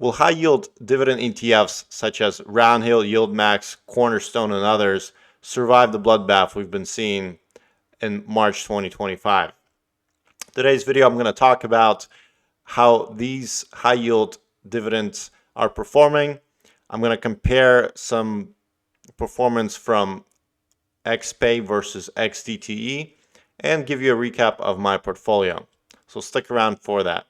Will high yield dividend ETFs such as Roundhill, YieldMax, Cornerstone, and others survive the bloodbath we've been seeing in March 2025? Today's video, I'm going to talk about how these high yield dividends are performing. I'm going to compare some performance from XPAY versus XDTE and give you a recap of my portfolio. So stick around for that.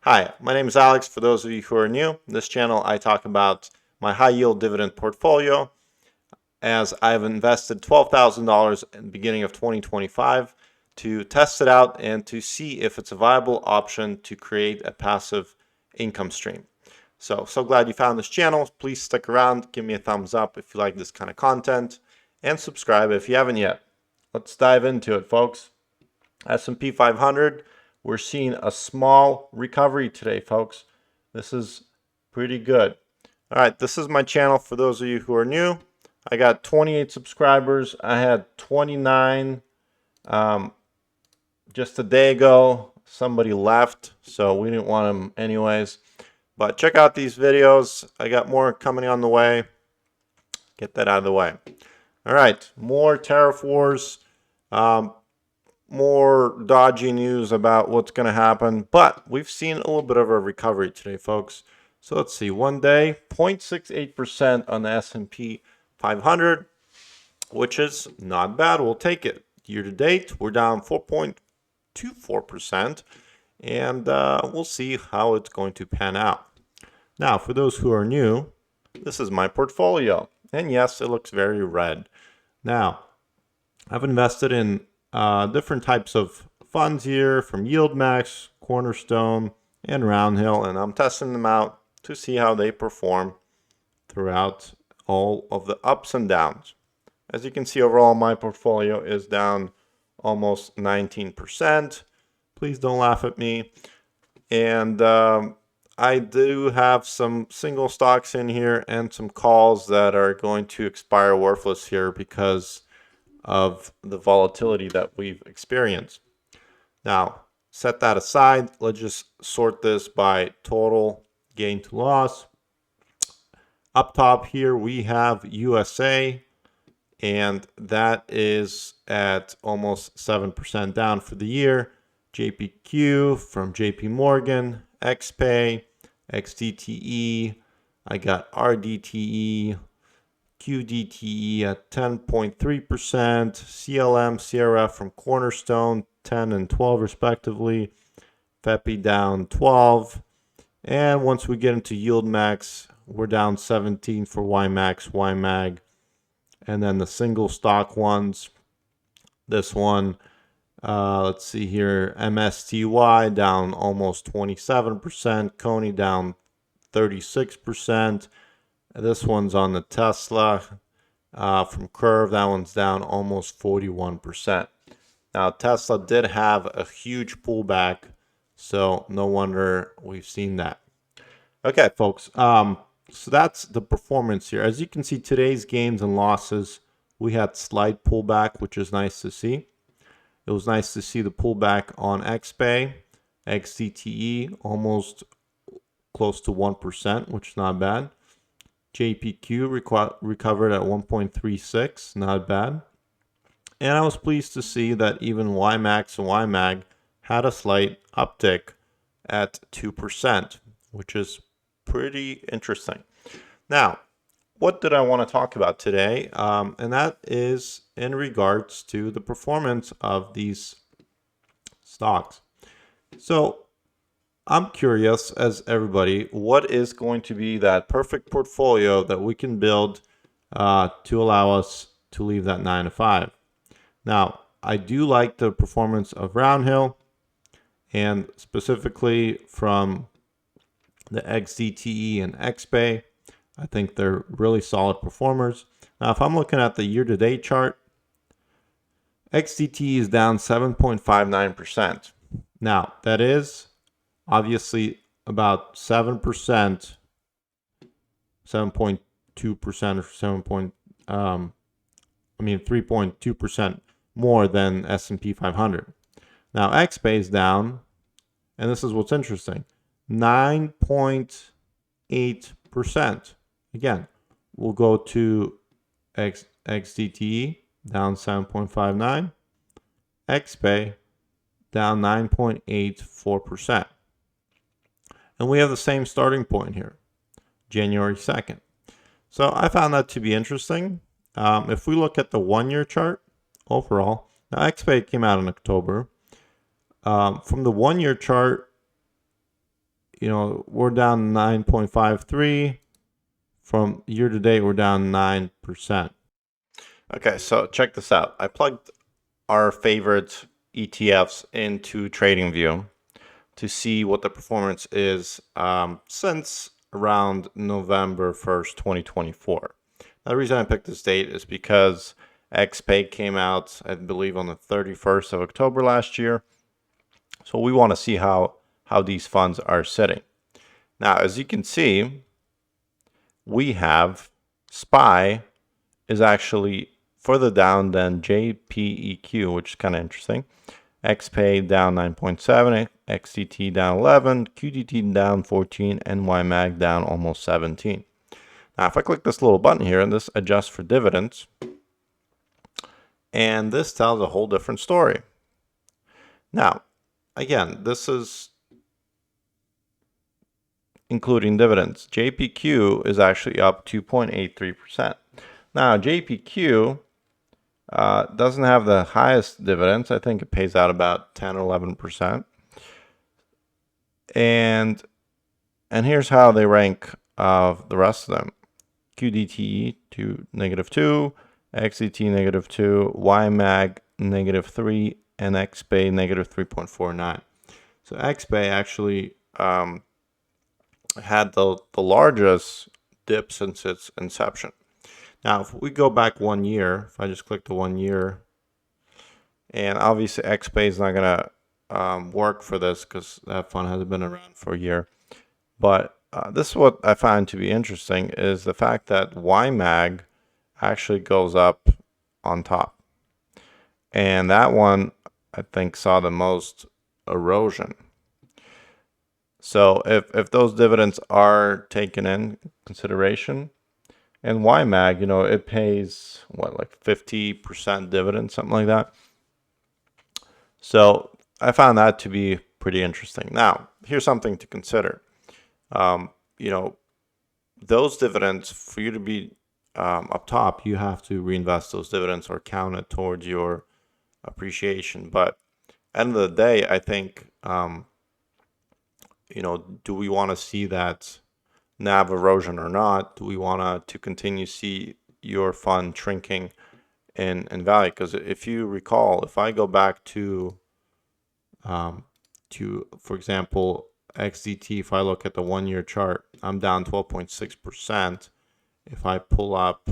Hi, my name is Alex. For those of you who are new, in this channel I talk about my high yield dividend portfolio, as I've invested $12,000 in the beginning of 2025 to test it out and to see if it's a viable option to create a passive income stream. So glad you found this channel. Please stick around, give me a thumbs up if you like this kind of content, and subscribe if you haven't yet. Let's dive into it, folks. S&P 500, we're seeing a small recovery today, folks. This is pretty good. All right, this is my channel for those of you who are new. I got 28 subscribers. I had 29 just a day ago. Somebody left, so we didn't want them anyways. But check out these videos. I got more coming on the way. Get that out of the way. All right, more tariff wars, more dodgy news about what's going to happen. But we've seen a little bit of a recovery today, folks. So let's see. One day, 0.68% on the S&P 500, which is not bad. We'll take it. Year to date, we're down 4.24%, and we'll see how it's going to pan out. Now, for those who are new, this is my portfolio, and yes, it looks very red. Now, I've invested in different types of funds here, from YieldMax, Cornerstone, and Roundhill, and I'm testing them out to see how they perform throughout all of the ups and downs. As you can see, overall my portfolio is down almost 19%. Please don't laugh at me. And I do have some single stocks in here and some calls that are going to expire worthless here because of the volatility that we've experienced. Now, set that aside. Let's just sort this by total gain to loss. Up top here, we have USA, and that is at almost 7% down for the year. JPQ from JP Morgan, XPAY, XDTE, I got RDTE, QDTE at 10.3%, CLM, CRF from Cornerstone, 10 and 12 respectively, FEPI down 12, and once we get into YieldMax, we're down 17 for YMAX, YMAG, and then the single stock ones, this one, let's see here, MSTY down almost 27%, Coney down 36%. This one's on the Tesla from Curve. That one's down almost 41%. Now, Tesla did have a huge pullback, so no wonder we've seen that. Okay, folks. So that's the performance here. As you can see, today's gains and losses, we had slight pullback, which is nice to see. It was nice to see the pullback on XPAY, XDTE, almost close to 1%, which is not bad. JPQ recovered at 1.36, not bad. And I was pleased to see that even YMAX and YMAG had a slight uptick at 2%, which is pretty interesting. Now, what did I want to talk about today? And that is in regards to the performance of these stocks. So I'm curious, as everybody, what is going to be that perfect portfolio that we can build to allow us to leave that 9 to 5? Now, I do like the performance of Roundhill, and specifically from the XDTE and XPAY. I think they're really solid performers. Now, if I'm looking at the year-to-date chart, XDTE is down 7.59%. Now, that is obviously about 7%, 7.2% or 3.2% more than S&P 500. Now, XPAY is down, and this is what's interesting, 9.2% 8%. Again, we'll go to XDTE down 7.59, XPAY down 9.84%. And we have the same starting point here, January 2nd. So I found that to be interesting. If we look at the 1-year chart overall, now XPAY came out in October. From the 1-year chart, we're down 9.53. From year to date, we're down 9%. Okay, so check this out. I plugged our favorite ETFs into TradingView to see what the performance is since around November 1st, 2024. Now, the reason I picked this date is because XPAY came out, I believe, on the 31st of October last year. So we want to see how these funds are sitting. Now, as you can see, we have SPY is actually further down than JPEQ, which is kind of interesting. XPAY down 9.7, XDT down 11, QDT down 14, and YMAG down almost 17. Now, if I click this little button here, and this adjusts for dividends, and this tells a whole different story. Now, again, this is including dividends. JPQ is actually up 2.83%. Now, JPQ doesn't have the highest dividends. I think it pays out about 10 or 11%. And here's how they rank the rest of them. QDTE to -2, XDT -2, YMAG -3, and XPAY -3.49. So XPAY actually had the largest dip since its inception. Now, if we go back 1 year, if I just click the 1 year, and obviously XPAY is not going to work for this because that fund hasn't been around for a year. But this is what I find to be interesting is the fact that YMAG actually goes up on top. And that one, I think, saw the most erosion. So if those dividends are taken in consideration, and YMAG, it pays, what, like 50% dividend, something like that. So I found that to be pretty interesting. Now, here's something to consider. Those dividends, for you to be up top, you have to reinvest those dividends or count it towards your appreciation. But end of the day, I think, do we want to see that NAV erosion or not? Do we want to continue to see your fund shrinking in value? Because if you recall, if I go back to for example, XDT, if I look at the 1 year chart, I'm down 12.6%. If I pull up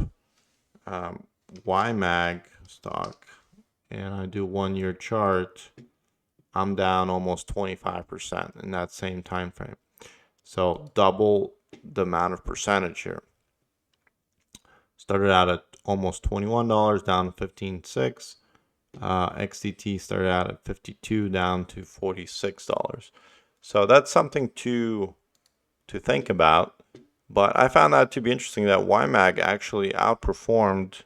YMAG stock and I do 1 year chart, I'm down almost 25% in that same time frame. So double the amount of percentage here. Started out at almost $21, down to $15.6. XDT started out at $52, down to $46. So that's something to think about. But I found that to be interesting that YMAG actually outperformed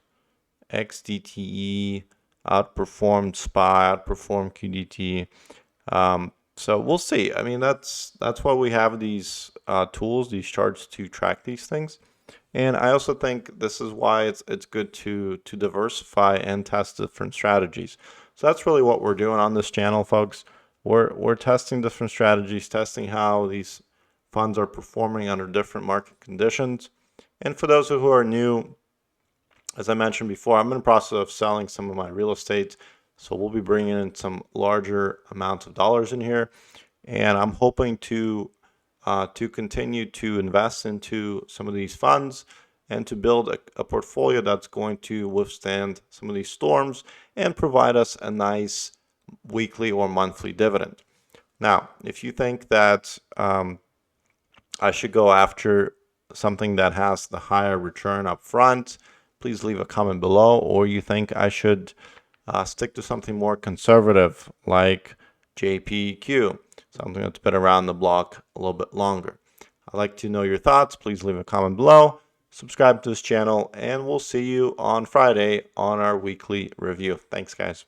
XDTE, outperformed SPY, outperformed QDT. So we'll see. I mean, that's why we have these tools, these charts to track these things. And I also think this is why it's good to diversify and test different strategies. So that's really what we're doing on this channel, folks. We're testing different strategies, testing how these funds are performing under different market conditions. And for those who are new, as I mentioned before, I'm in the process of selling some of my real estate. So we'll be bringing in some larger amounts of dollars in here. And I'm hoping to continue to invest into some of these funds and to build a portfolio that's going to withstand some of these storms and provide us a nice weekly or monthly dividend. Now, if you think that I should go after something that has the higher return up front, please leave a comment below. Or you think I should stick to something more conservative like JPEQ, something that's been around the block a little bit longer. I'd like to know your thoughts. Please leave a comment below. Subscribe to this channel, and we'll see you on Friday on our weekly review. Thanks, guys.